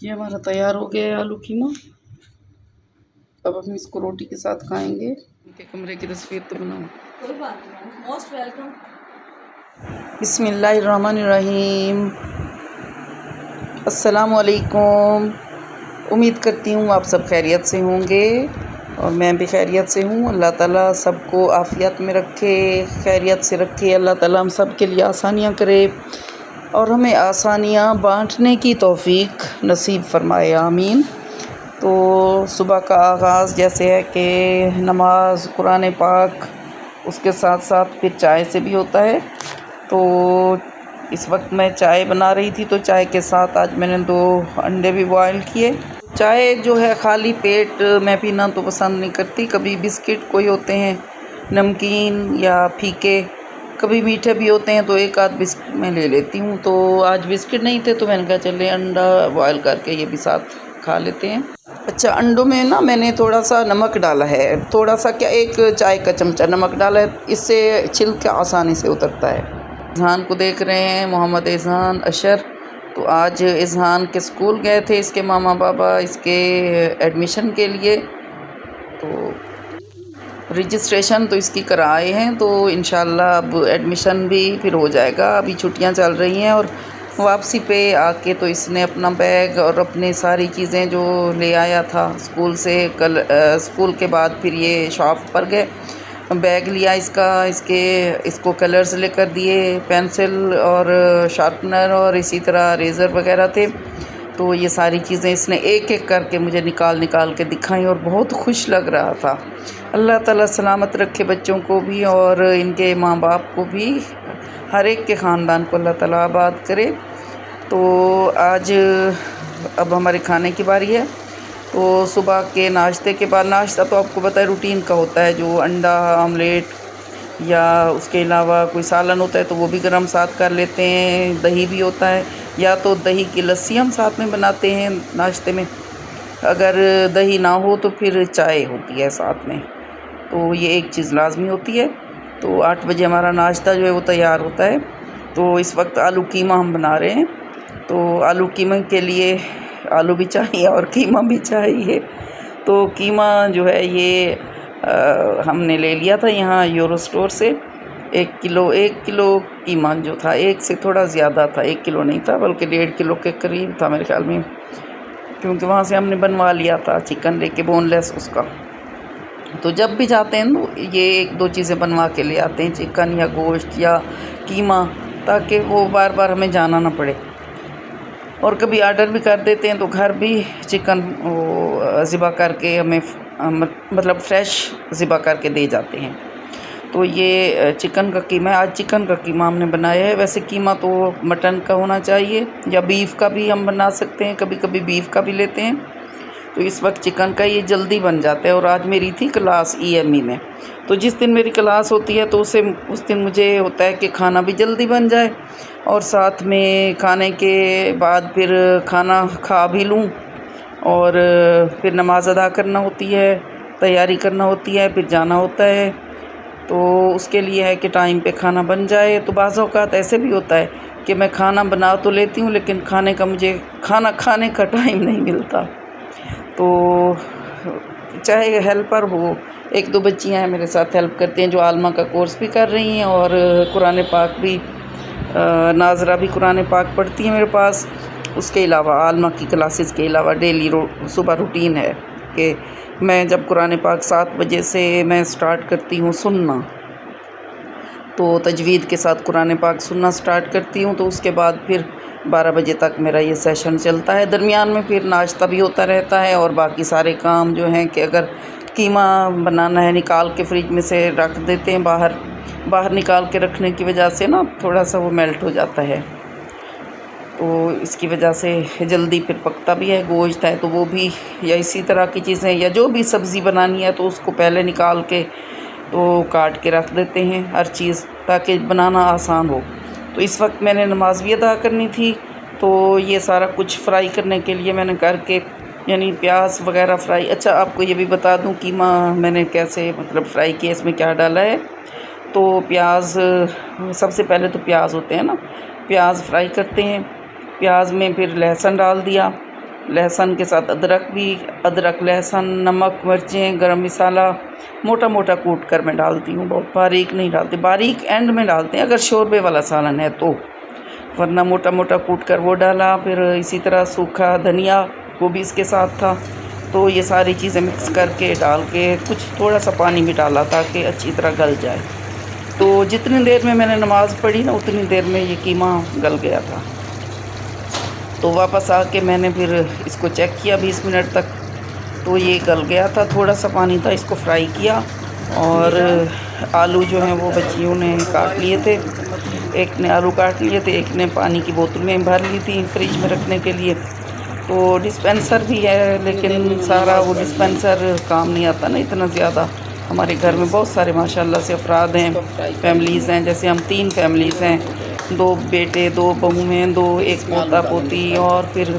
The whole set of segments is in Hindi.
ये हमारा तैयार हो गया है आलू कीमा। अब हम इसको रोटी के साथ खाएंगे। इनके कमरे की तस्वीर तो बनाओ। कोई बात नहीं, मोस्ट वेलकम। बिस्मिल्लाहिर्रहमानिर्रहीम। अस्सलाम वालेकुम। उम्मीद करती हूँ आप सब खैरियत से होंगे और मैं भी खैरियत से हूँ। अल्लाह ताला सबको आफ़ियत में रखे, खैरियत से रखे। अल्लाह ताला हम सब के लिए आसानियाँ करे और हमें आसानियाँ बांटने की तौफ़ीक नसीब फ़रमाए, आमीन। तो सुबह का आगाज़ जैसे है कि नमाज, कुरान पाक, उसके साथ साथ फिर चाय से भी होता है। तो इस वक्त मैं चाय बना रही थी, तो चाय के साथ आज मैंने 2 अंडे भी बॉयल किए। चाय जो है खाली पेट मैं पीना तो पसंद नहीं करती। कभी बिस्किट कोई होते हैं नमकीन या फीके, कभी मीठे भी होते हैं, तो एक आध बिस्किट मैं ले लेती हूँ। तो आज बिस्किट नहीं थे तो मैंने कहा चले अंडा बॉयल करके ये भी साथ खा लेते हैं। अच्छा, अंडों में ना मैंने थोड़ा सा नमक डाला है, थोड़ा सा क्या, 1 चाय का चमचा नमक डाला है, इससे छिलका आसानी से उतरता है। इज़हान को देख रहे हैं, मोहम्मद इज़हान अशर। तो आज इज़हान के स्कूल गए थे इसके मामा बाबा इसके एडमिशन के लिए। तो रजिस्ट्रेशन तो इसकी कराए हैं, तो इंशाल्लाह अब एडमिशन भी फिर हो जाएगा। अभी छुट्टियां चल रही हैं और वापसी पे आके तो इसने अपना बैग और अपने सारी चीज़ें जो ले आया था स्कूल से, कल स्कूल के बाद फिर ये शॉप पर गए, बैग लिया इसको कलर्स लेकर दिए, पेंसिल और शार्पनर और इसी तरह रेज़र वगैरह थे। तो ये सारी चीज़ें इसने एक एक करके मुझे निकाल के दिखाई और बहुत खुश लग रहा था। अल्लाह ताला सलामत रखे बच्चों को भी और इनके माँ बाप को भी, हर एक के ख़ानदान को अल्लाह ताला आबाद करे। तो आज अब हमारे खाने की बारी है। तो सुबह के नाश्ते के बाद, नाश्ता तो आपको पता है रूटीन का होता है, जो अंडा आमलेट या उसके अलावा कोई सालन होता है तो वो भी गरम साथ कर लेते हैं। दही भी होता है, या तो दही की लस्सी हम साथ में बनाते हैं नाश्ते में। अगर दही ना हो तो फिर चाय होती है साथ में। तो ये एक चीज़ लाजमी होती है। तो 8 बजे हमारा नाश्ता जो है वो तैयार होता है। तो इस वक्त आलू कीमा हम बना रहे हैं। तो आलू कीमा के लिए आलू भी चाहिए और कीमा भी चाहिए। तो कीमा जो है ये हमने ले लिया था यहाँ यूरो स्टोर से। 1 किलो कीमा जो था, 1 से थोड़ा ज़्यादा था, 1 किलो नहीं था बल्कि 1.5 किलो के करीब था मेरे ख्याल में, क्योंकि वहाँ से हमने बनवा लिया था चिकन लेके, बोनलेस उसका। तो जब भी जाते हैं तो ये 1-2 चीज़ें बनवा के ले आते हैं, चिकन या गोश्त या कीमा, ताकि वो बार बार हमें जाना ना पड़े। और कभी ऑर्डर भी कर देते हैं तो घर भी चिकन वो ज़िबा करके हमें मतलब फ्रेश ज़िबा करके दे जाते हैं। तो ये चिकन का कीमा है। आज चिकन का कीमा हमने बनाया है। वैसे कीमा तो मटन का होना चाहिए या बीफ का भी हम बना सकते हैं, कभी कभी बीफ का भी लेते हैं। तो इस वक्त चिकन का ये जल्दी बन जाता है। और आज मेरी थी क्लास EME में, तो जिस दिन मेरी क्लास होती है तो उस दिन मुझे होता है कि खाना भी जल्दी बन जाए और साथ में खाने के बाद फिर खाना खा भी लूँ और फिर नमाज़ अदा करना होती है, तैयारी करना होती है, फिर जाना होता है। तो उसके लिए है कि टाइम पे खाना बन जाए। तो बाज़ औक़ात ऐसे भी होता है कि मैं खाना बना तो लेती हूँ लेकिन मुझे खाना खाने का टाइम नहीं मिलता। तो चाहे हेल्पर हो, 1-2 बच्चियाँ हैं मेरे साथ हेल्प करती हैं जो आलमा का कोर्स भी कर रही हैं और कुरान पाक भी, नाज़रा भी कुरान पाक पढ़ती है मेरे पास। उसके अलावा आलमा की क्लासेस के अलावा डेली सुबह रूटीन है कि मैं जब कुरान पाक 7 बजे से मैं स्टार्ट करती हूँ सुनना, तो तजवीद के साथ कुरान पाक सुनना स्टार्ट करती हूँ। तो उसके बाद फिर 12 बजे तक मेरा ये सेशन चलता है। दरमियान में फिर नाश्ता भी होता रहता है और बाकी सारे काम जो हैं कि अगर कीमा बनाना है, निकाल के फ्रिज में से रख देते हैं, बाहर निकाल के रखने की वजह से ना थोड़ा सा वो मेल्ट हो जाता है, तो इसकी वजह से जल्दी फिर पकता भी है। गोश्त है तो वो भी, या इसी तरह की चीज़ें, या जो भी सब्ज़ी बनानी है तो उसको पहले निकाल के तो काट के रख देते हैं हर चीज़, ताकि बनाना आसान हो। तो इस वक्त मैंने नमाज़ भी अदा करनी थी, तो ये सारा कुछ फ्राई करने के लिए मैंने करके, यानी प्याज वगैरह फ्राई। अच्छा, आपको ये भी बता दूं कीमा मैंने कैसे मतलब फ्राई किया, इसमें क्या डाला है। तो प्याज, सबसे पहले तो प्याज होते हैं ना, प्याज फ्राई करते हैं। प्याज में फिर लहसुन डाल दिया, लहसुन के साथ अदरक लहसुन नमक मिर्चें गरम मसाला मोटा मोटा कूट कर मैं डालती हूँ, बहुत बारीक नहीं डालती। बारीक एंड में डालते हैं अगर शोरबे वाला सालन है तो, वरना मोटा मोटा कूट कर वो डाला। फिर इसी तरह सूखा धनिया वो भी इसके साथ था। तो ये सारी चीज़ें मिक्स करके डाल के कुछ थोड़ा सा पानी भी डाला ताकि अच्छी तरह गल जाए। तो जितनी देर में मैंने नमाज़ पढ़ी ना उतनी देर में ये कीमा गल गया था। तो वापस आके मैंने फिर इसको चेक किया 20 मिनट तक, तो ये गल गया था। थोड़ा सा पानी था, इसको फ्राई किया और आलू जो हैं वो बच्चियों ने काट लिए थे। एक ने आलू काट लिए थे, एक ने पानी की बोतलें भर ली थी फ्रिज में रखने के लिए। तो डिस्पेंसर भी है लेकिन सारा वो डिस्पेंसर काम नहीं आता ना इतना ज़्यादा। हमारे घर में बहुत सारे माशाल्लाह से अफराद हैं, फैमिलीज़ हैं। जैसे हम 3 फैमिलीज़ हैं, 2 बेटे 2 बहू हैं, 2 एक पोता पोती और फिर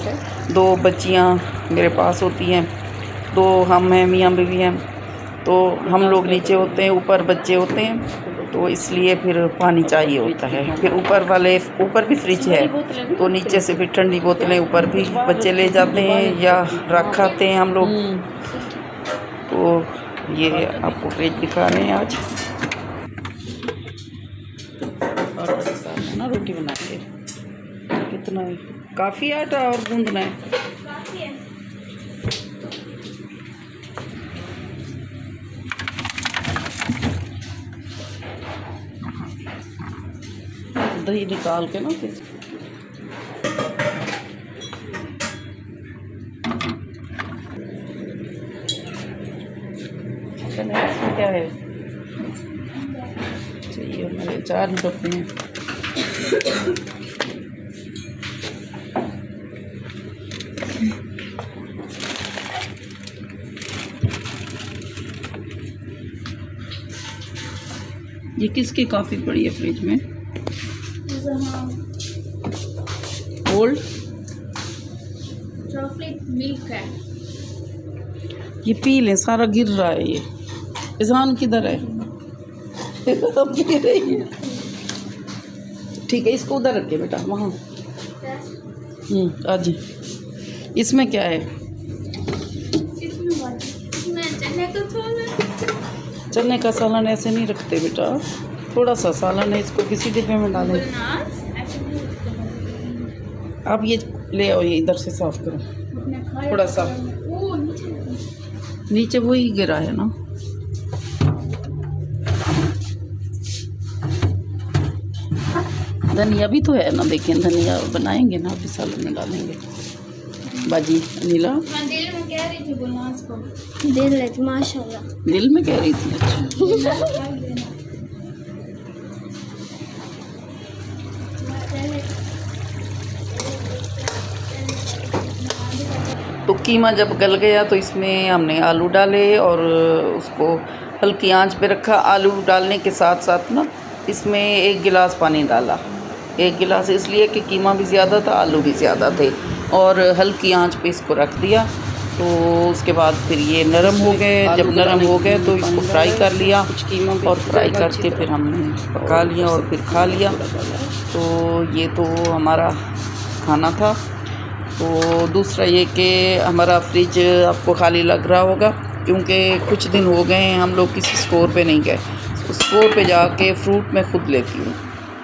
2 बच्चियां मेरे पास होती हैं। 2 हम हैं, मियाँ बीवी हैं। तो हम लोग नीचे होते हैं, ऊपर बच्चे होते हैं, तो इसलिए फिर पानी चाहिए होता है। फिर ऊपर भी फ्रिज है, तो नीचे से फिर ठंडी बोतलें ऊपर भी बच्चे ले जाते हैं या रख आते हैं हम लोग। तो ये आपको फ्रिज दिखा रहे हैं आज। आटा के साथ ना रोटी बना के कितना काफ़ी आटा और गूंदना है। दही निकाल के ना फिर इसमें क्या है चाहिए हमारे 4 डब्बे हैं। ये किसकी काफ़ी पड़ी है फ्रिज में? ओल्ड चॉकलेट मिल्क है। ये पी लें, सारा गिर रहा है। ये इज़हान किधर है? पी रही है। ठीक है, इसको उधर रखिए बेटा, वहाँ। आज इसमें क्या है? चने का सालन ऐसे नहीं रखते बेटा, थोड़ा सा सालन है, इसको किसी डिब्बे में डालें। आप ये ले आओ, ये इधर से साफ करो थोड़ा सा। नीचे वही गिरा है ना। धनिया भी तो है ना, देखिए धनिया बनाएंगे ना, अभी सालन में डालेंगे। बाजी नीला दिल में कह रही थी बोलना इसको। दिल है माशाल्लाह, दिल में कह रही थी। अच्छा तो कीमा जब गल गया तो इसमें हमने आलू डाले और उसको हल्की आंच पे रखा। आलू डालने के साथ साथ ना इसमें 1 गिलास पानी डाला। 1 गिलास इसलिए कि कीमा भी ज़्यादा था, आलू भी ज़्यादा थे, और हल्की आंच पे इसको रख दिया। तो उसके बाद फिर ये नरम हो गए। जब नरम हो गए तो इसको फ्राई कर लिया और फ्राई करके फिर हमने पका लिया और फिर खा लिया। तो ये तो हमारा खाना था। तो दूसरा ये कि हमारा फ्रिज आपको खाली लग रहा होगा क्योंकि कुछ दिन हो गए हैं हम लोग किसी स्टोर पे नहीं गए। स्टोर पे जाके फ़्रूट मैं ख़ुद लेती हूँ।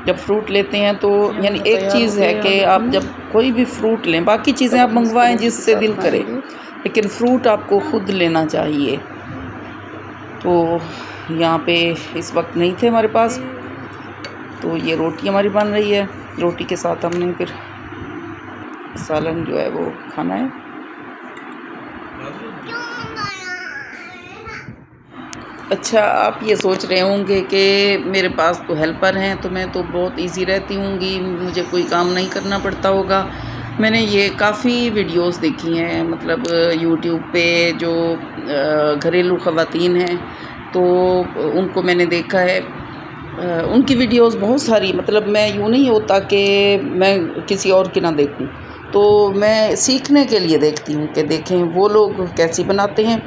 जब फ्रूट लेते हैं तो यानी एक चीज़ है कि आप जब कोई भी फ्रूट लें, बाकी चीज़ें आप मंगवाएं जिससे दिल करे, लेकिन फ़्रूट आपको ख़ुद लेना चाहिए। तो यहाँ पे इस वक्त नहीं थे हमारे पास, तो ये रोटी हमारी बन रही है। रोटी के साथ हमने फिर सालन जो है वो खाना है। अच्छा, आप ये सोच रहे होंगे कि मेरे पास तो हेल्पर हैं तो मैं तो बहुत इजी रहती होंगी, मुझे कोई काम नहीं करना पड़ता होगा। मैंने ये काफ़ी वीडियोस देखी हैं, मतलब यूट्यूब पे जो घरेलू ख़वातीन हैं तो उनको मैंने देखा है। उनकी वीडियोस बहुत सारी, मतलब मैं यूँ नहीं होता कि मैं किसी और की ना देखूं, तो मैं सीखने के लिए देखती हूँ कि देखें वो लोग कैसी बनाते हैं।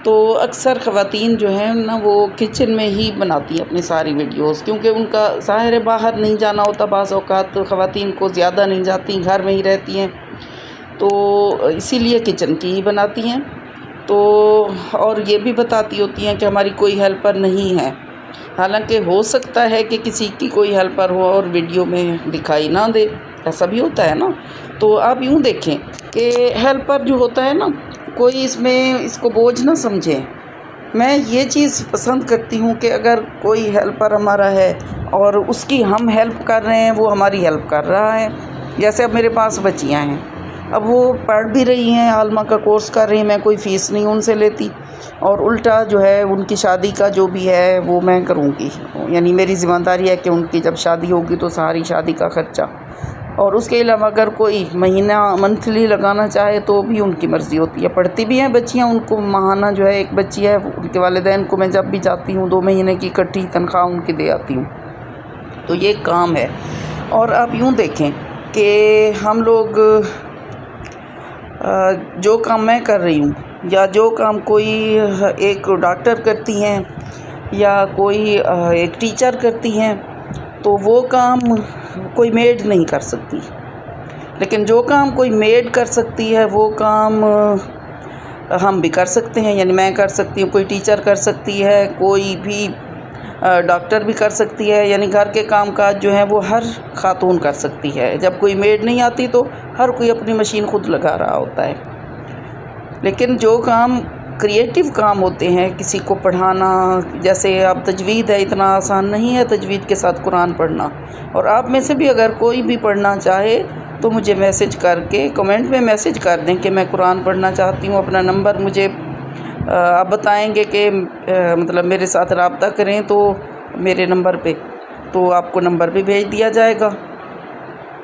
तो अक्सर ख़वातीन जो हैं ना वो किचन में ही बनाती हैं अपनी सारी वीडियोस, क्योंकि उनका ज़ाहिर है बाहर नहीं जाना होता, बाज़ औक़ात ख़वातीन को ज़्यादा नहीं जाती, घर में ही रहती हैं। तो इसीलिए किचन की ही बनाती हैं। तो और ये भी बताती होती हैं कि हमारी कोई हेल्पर नहीं है। हालांकि हो सकता है कि किसी की कोई हेल्पर हो और वीडियो में दिखाई ना दे, ऐसा भी होता है ना। तो आप यूँ देखें कि हेल्पर जो होता है ना, कोई इसमें इसको बोझ ना समझे। मैं ये चीज़ पसंद करती हूँ कि अगर कोई हेल्पर हमारा है और उसकी हम हेल्प कर रहे हैं, वो हमारी हेल्प कर रहा है। जैसे अब मेरे पास बच्चियाँ हैं, अब वो पढ़ भी रही हैं, आलमा का कोर्स कर रही हैं, मैं कोई फ़ीस नहीं उनसे लेती, और उल्टा जो है उनकी शादी का जो भी है वो मैं करूँगी। यानी मेरी ज़िम्मेदारी है कि उनकी जब शादी होगी तो सारी शादी का ख़र्चा, और उसके अलावा अगर कोई महीना मंथली लगाना चाहे तो भी उनकी मर्ज़ी होती है। पढ़ती भी हैं बच्चियाँ, उनको माहाना जो है, एक बच्ची है उनके वालिदैन को मैं जब भी जाती हूँ 2 महीने की इकट्ठी तनख्वाह उनकी दे आती हूँ। तो ये काम है। और आप यूँ देखें कि हम लोग जो काम मैं कर रही हूँ या जो काम कोई एक डॉक्टर करती हैं या कोई एक टीचर करती हैं, तो वो काम कोई मेड नहीं कर सकती। लेकिन जो काम कोई मेड कर सकती है वो काम हम भी कर सकते हैं। यानी मैं कर सकती हूँ, कोई टीचर कर सकती है, कोई भी डॉक्टर भी कर सकती है। यानी घर के काम काज जो है वो हर खातून कर सकती है। जब कोई मेड नहीं आती तो हर कोई अपनी मशीन खुद लगा रहा होता है। लेकिन जो काम क्रिएटिव काम होते हैं, किसी को पढ़ाना, जैसे अब तजवीद है, इतना आसान नहीं है तजवीद के साथ कुरान पढ़ना। और आप में से भी अगर कोई भी पढ़ना चाहे तो मुझे मैसेज करके कमेंट में मैसेज कर दें कि मैं कुरान पढ़ना चाहती हूँ। अपना नंबर मुझे आप बताएंगे कि मतलब मेरे साथ रब्ता करें तो मेरे नंबर पे, तो आपको नंबर भी भेज दिया जाएगा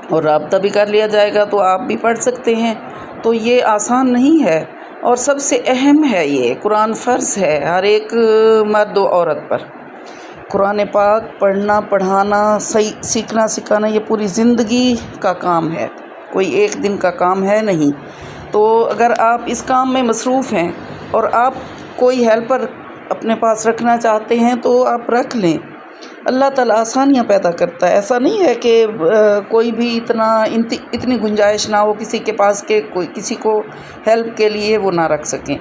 और रब्ता भी कर लिया जाएगा, तो आप भी पढ़ सकते हैं। तो ये आसान नहीं है। और सबसे अहम है, ये कुरान फ़र्ज़ है हर एक मर्द व औरत पर। कुरान पाक पढ़ना, पढ़ाना, सही सीखना, सिखाना, ये पूरी ज़िंदगी का काम है, कोई एक दिन का काम है नहीं। तो अगर आप इस काम में मसरूफ़ हैं और आप कोई हेल्पर अपने पास रखना चाहते हैं तो आप रख लें। अल्लाह ताला आसानियाँ पैदा करता है। ऐसा नहीं है कि कोई भी इतनी गुंजाइश ना हो किसी के पास के कोई किसी को हेल्प के लिए वो ना रख सकें।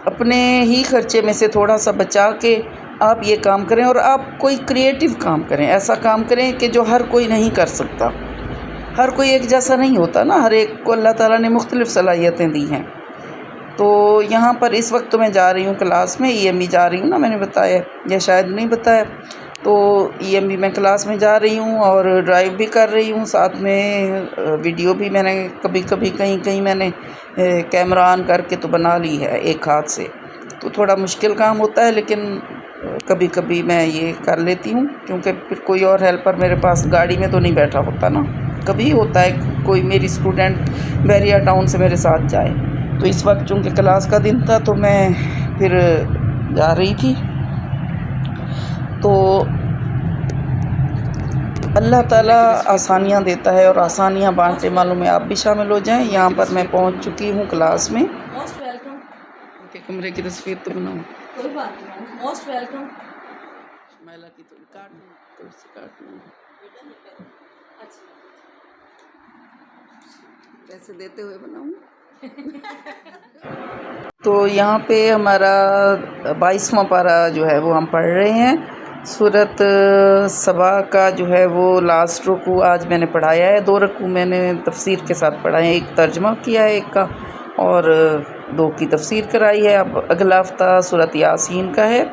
अपने ही खर्चे में से थोड़ा सा बचा के आप ये काम करें और आप कोई क्रिएटिव काम करें, ऐसा काम करें कि जो हर कोई नहीं कर सकता। हर कोई एक जैसा नहीं होता ना, हर एक को अल्लाह ताला ने मुख्तलिफ़ सलाहियतें दी हैं। तो यहाँ पर इस वक्त तो मैं जा रही हूँ क्लास में, EMB जा रही हूँ ना, मैंने बताया या शायद नहीं बताया। तो EMB में क्लास में जा रही हूँ और ड्राइव भी कर रही हूँ, साथ में वीडियो भी मैंने कभी कभी कहीं कहीं मैंने कैमरा ऑन करके तो बना ली है एक हाथ से। तो थोड़ा मुश्किल काम होता है, लेकिन कभी कभी मैं ये कर लेती हूँ, क्योंकि फिर कोई और हेल्पर मेरे पास गाड़ी में तो नहीं बैठा होता ना। कभी होता है कोई मेरी स्टूडेंट बैरिया टाउन से मेरे साथ जाए। तो इस वक्त चूँकि क्लास का दिन था तो मैं फिर जा रही थी। तो अल्लाह ताला आसानियाँ देता है और आसानियाँ बांटने वालों में आप भी शामिल हो जाएं। यहाँ पर मैं पहुँच चुकी हूँ क्लास में। Most welcome. के कमरे की तस्वीर तो बनाऊँ, कोई बात नहीं, मोस्ट वेलकम। महिला की तो काट लूँ, पैसे देते हुए बनाऊँ। तो यहाँ पे हमारा 22वां पारा जो है वो हम पढ़ रहे हैं। सूरत सबा का जो है वो लास्ट रुकू आज मैंने पढ़ाया है। 2 रुकू मैंने तफसीर के साथ पढ़ाए हैं, एक तर्जमा किया है एक का और 2 की तफसीर कराई है। अब अगला हफ्ता सूरत यासीन का है।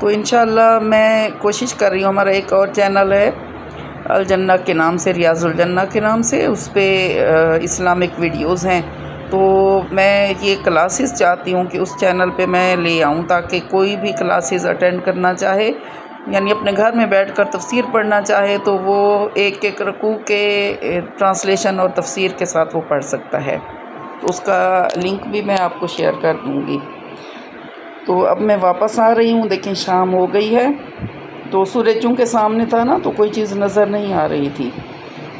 तो इंशाअल्लाह मैं कोशिश कर रही हूँ, हमारा एक और चैनल है अल जन्ना के नाम से, रियाजुल जन्ना के नाम से, उस पर इस्लामिक वीडियोज़ हैं। तो मैं ये क्लासेस चाहती हूँ कि उस चैनल पे मैं ले आऊँ, ताकि कोई भी क्लासेस अटेंड करना चाहे, यानी अपने घर में बैठकर तफसीर पढ़ना चाहे, तो वो एक एक रुकू के ट्रांसलेशन और तफसीर के साथ वो पढ़ सकता है। तो उसका लिंक भी मैं आपको शेयर कर दूँगी। तो अब मैं वापस आ रही हूँ, देखें शाम हो गई है। तो सूरज चूँकि सामने था ना, तो कोई चीज़ नज़र नहीं आ रही थी।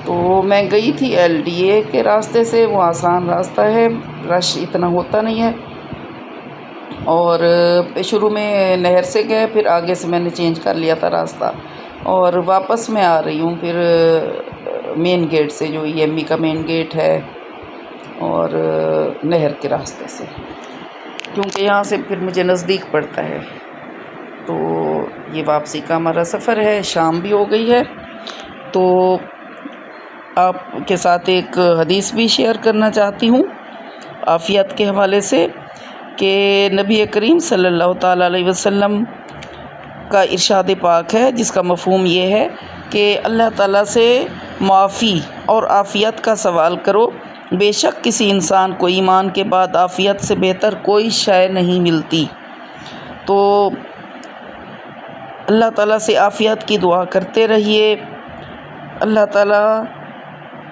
तो मैं गई थी LDA के रास्ते से, वो आसान रास्ता है, रश इतना होता नहीं है। और शुरू में नहर से गए, फिर आगे से मैंने चेंज कर लिया था रास्ता, और वापस मैं आ रही हूँ फिर मेन गेट से, जो EMB का मेन गेट है और नहर के रास्ते से, क्योंकि यहाँ से फिर मुझे नज़दीक पड़ता है। तो ये वापसी का हमारा सफ़र है, शाम भी हो गई है। तो आपके साथ एक हदीस भी शेयर करना चाहती हूँ आफ़ियत के हवाले से, कि नबी करीम सल्लल्लाहु ताला अलैहि वसल्लम का इरशाद पाक है, जिसका मफ़हूम ये है कि अल्लाह ताला से माफ़ी और आफ़ियत का सवाल करो। बेशक किसी इंसान को ईमान के बाद आफ़ियत से बेहतर कोई शय नहीं मिलती। तो अल्लाह ताला से आफ़ियत की दुआ करते रहिए। अल्लाह ताला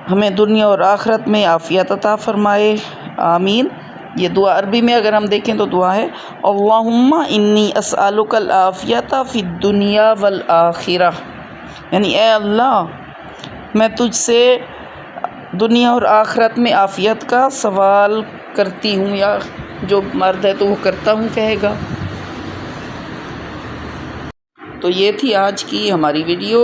हमें दुनिया और आखिरत में आफ़ियत अता फ़रमाए, आमीन। ये दुआ अरबी में अगर हम देखें तो दुआ है, अल्लाहुम्मा इन्नी अस्अलुकल आफ़ियता फ़िद दुनिया वल आखिरा, यानी ए अल्लाह मैं तुझसे दुनिया और आखिरत में आफ़ियत का सवाल करती हूँ, या जो मर्द है तो वो करता हूँ कहेगा। तो ये थी आज की हमारी वीडियो।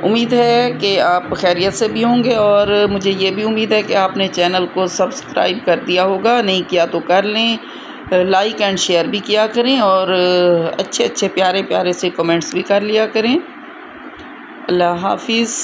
उम्मीद है कि आप खैरियत से भी होंगे, और मुझे ये भी उम्मीद है कि आपने चैनल को सब्सक्राइब कर दिया होगा, नहीं किया तो कर लें, लाइक एंड शेयर भी किया करें, और अच्छे अच्छे प्यारे प्यारे से कमेंट्स भी कर लिया करें। अल्लाह हाफिज़।